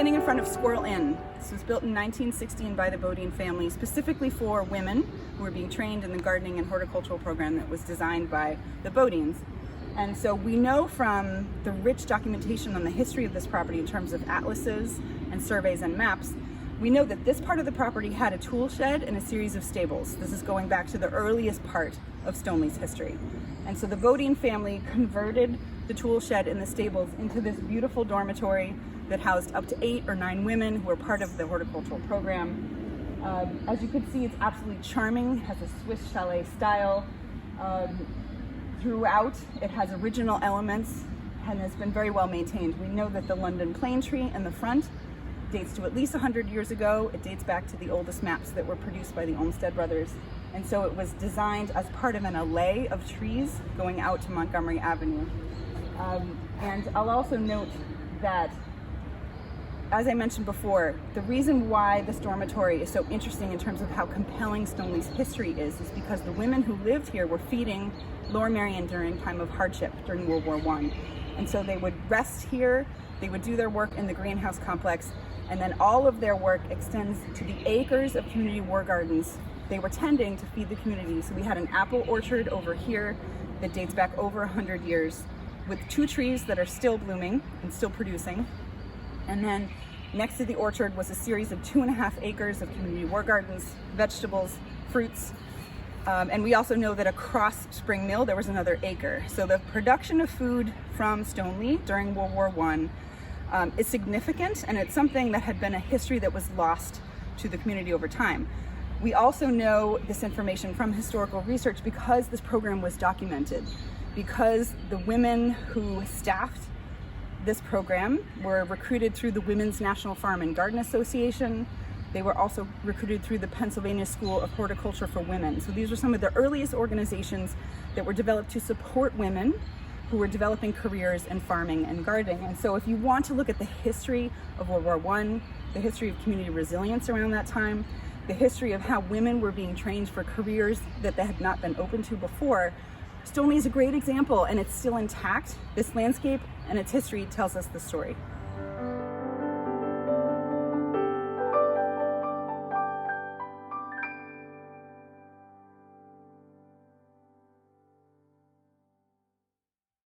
standing in front of Squirrel Inn. This was built in 1916 by the Bodine family, specifically for women who were being trained in the gardening and horticultural program that was designed by the Bodines. And so we know from the rich documentation on the history of this property in terms of atlases and surveys and maps, we know that this part of the property had a tool shed and a series of stables. This is going back to the earliest part of Stoneleigh's history. And so the Bodine family converted the tool shed and the stables into this beautiful dormitory that housed up to 8 or 9 women who were part of the horticultural program. As you can see, it's absolutely charming, has a Swiss chalet style. Throughout, it has original elements and has been very well maintained. We know that the London plane tree in the front dates to at least 100 years ago. It dates back to the oldest maps that were produced by the Olmsted brothers. And so it was designed as part of an alley of trees going out to Montgomery Avenue. And I'll also note that, as I mentioned before, the reason why this dormitory is so interesting in terms of how compelling Stoneleigh's history is because the women who lived here were feeding Lower Merion during time of hardship during World War I. And so they would rest here, they would do their work in the greenhouse complex, and then all of their work extends to the acres of community war gardens they were tending to feed the community. So we had an apple orchard over here that dates back over 100 years with 2 trees that are still blooming and still producing. And then next to the orchard was a series of 2.5 acres of community war gardens, vegetables, fruits. And we also know that across Spring Mill there was another acre. So the production of food from Stoneleigh during World War I is significant, and it's something that had been a history that was lost to the community over time. We also know this information from historical research because this program was documented, because the women who staffed this program were recruited through the Women's National Farm and Garden Association. They were also recruited through the Pennsylvania School of Horticulture for Women. So these were some of the earliest organizations that were developed to support women who were developing careers in farming and gardening. And so if you want to look at the history of World War I, the history of community resilience around that time, the history of how women were being trained for careers that they had not been open to before, Stoneleigh is a great example, and it's still intact. This landscape and its history tells us the story.